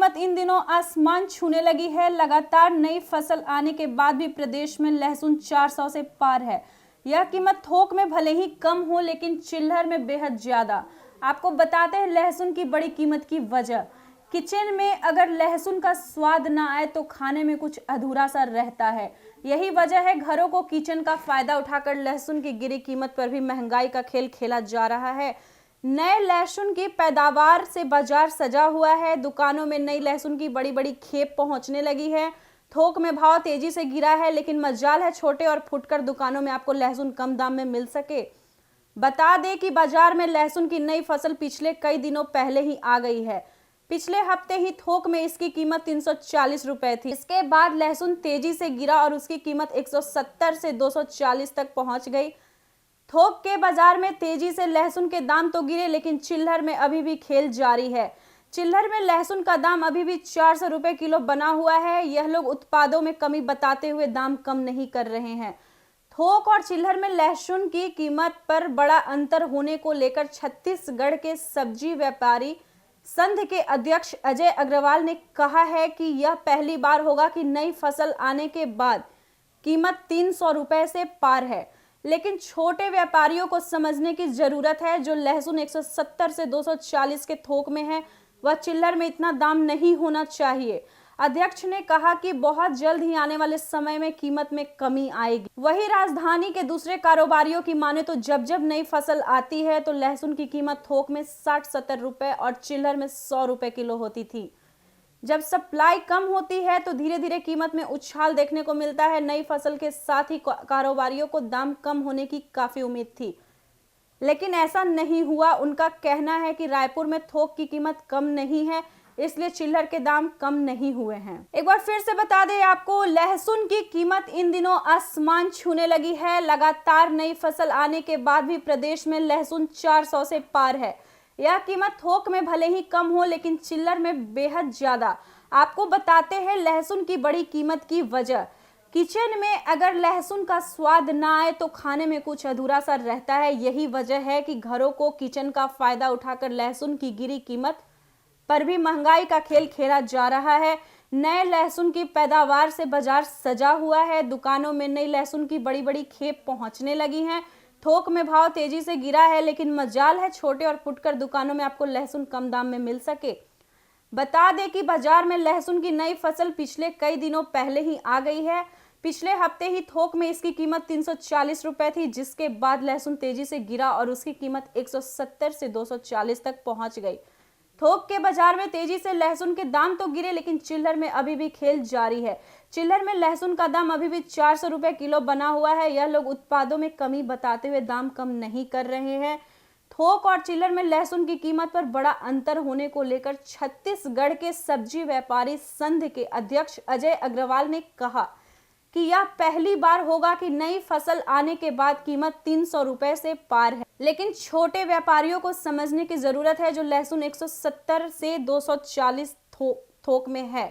कीमत इन दिनों आसमान छूने लगी है। लगातार नई फसल आने के बाद भी प्रदेश में लहसुन 400 से पार है। यह कीमत थोक में भले ही कम हो, लेकिन चिल्लर में बेहद ज्यादा। आपको बताते हैं लहसुन की बड़ी कीमत की वजह। किचन में अगर लहसुन का स्वाद ना आए तो खाने में कुछ अधूरा सा रहता है। यही वजह है घरों को किचन का फायदा उठाकर लहसुन की गिरी कीमत पर भी महंगाई का खेल खेला जा रहा है। नए लहसुन की पैदावार से बाजार सजा हुआ है। दुकानों में नई लहसुन की बड़ी बड़ी खेप पहुंचने लगी है। थोक में भाव तेजी से गिरा है, लेकिन मजाल है छोटे और फुटकर दुकानों में आपको लहसुन कम दाम में मिल सके। बता दें कि बाजार में लहसुन की नई फसल पिछले कई दिनों पहले ही आ गई है। पिछले हफ्ते ही थोक में इसकी कीमत 340 रुपए थी। इसके बाद लहसुन तेजी से गिरा और उसकी कीमत 170 से 240 तक पहुंच गई। थोक के बाजार में तेजी से लहसुन के दाम तो गिरे, लेकिन चिल्लर में अभी भी खेल जारी है। चिल्लर में लहसुन का दाम अभी भी 400 रुपए किलो बना हुआ है। यह लोग उत्पादों में कमी बताते हुए दाम कम नहीं कर रहे हैं। थोक और चिल्लर में लहसुन की कीमत पर बड़ा अंतर होने को लेकर छत्तीसगढ़ के सब्जी व्यापारी संघ के अध्यक्ष अजय अग्रवाल ने कहा है कि यह पहली बार होगा कि नई फसल आने के बाद कीमत 300 रुपए से पार है। लेकिन छोटे व्यापारियों को समझने की जरूरत है। जो लहसुन 170 से 240 के थोक में है, वह चिल्लर में इतना दाम नहीं होना चाहिए। अध्यक्ष ने कहा कि बहुत जल्द ही आने वाले समय में कीमत में कमी आएगी। वही राजधानी के दूसरे कारोबारियों की माने तो जब जब नई फसल आती है तो लहसुन की कीमत थोक में 60-70 रुपए और चिल्लर में 100 रुपए किलो होती थी। जब सप्लाई कम होती है तो धीरे धीरे कीमत में उछाल देखने को मिलता है। नई फसल के साथ ही कारोबारियों को दाम कम होने की काफी उम्मीद थी, लेकिन ऐसा नहीं हुआ। उनका कहना है कि रायपुर में थोक की कीमत कम नहीं है, इसलिए चिल्लर के दाम कम नहीं हुए हैं। एक बार फिर से बता दें आपको, लहसुन की कीमत इन दिनों आसमान छूने लगी है। लगातार नई फसल आने के बाद भी प्रदेश में लहसुन 400 से पार है। यह कीमत थोक में भले ही कम हो, लेकिन चिल्लर में बेहद ज्यादा। आपको बताते हैं लहसुन की बड़ी कीमत की वजह। किचन में अगर लहसुन का स्वाद ना आए तो खाने में कुछ अधूरा सा रहता है। यही वजह है कि घरों को किचन का फायदा उठाकर लहसुन की गिरी कीमत पर भी महंगाई का खेल खेला जा रहा है। नए लहसुन की पैदावार से बाजार सजा हुआ है। दुकानों में नई लहसुन की बड़ी बड़ी खेप पहुंचने लगी हैं। थोक में भाव तेजी से गिरा है, लेकिन मजाल है छोटे और फुटकर दुकानों में आपको लहसुन कम दाम में मिल सके। बता दें कि बाजार में लहसुन की नई फसल पिछले कई दिनों पहले ही आ गई है। पिछले हफ्ते ही थोक में इसकी कीमत 340 रुपए थी, जिसके बाद लहसुन तेजी से गिरा और उसकी कीमत 170 से 240 तक पहुंच गई। थोक के बाजार में तेजी से लहसुन के दाम तो गिरे, लेकिन चिल्लर में अभी भी खेल जारी है। चिल्लर में लहसुन का दाम अभी भी 400 रुपए किलो बना हुआ है। यह लोग उत्पादों में कमी बताते हुए दाम कम नहीं कर रहे हैं। थोक और चिल्लर में लहसुन की कीमत पर बड़ा अंतर होने को लेकर छत्तीसगढ़ के सब्जी व्यापारी संघ के अध्यक्ष अजय अग्रवाल ने कहा कि यह पहली बार होगा कि नई फसल आने के बाद कीमत 300 रुपए से पार है। लेकिन छोटे व्यापारियों को समझने की जरूरत है। जो लहसुन 170 से 240 थोक में है।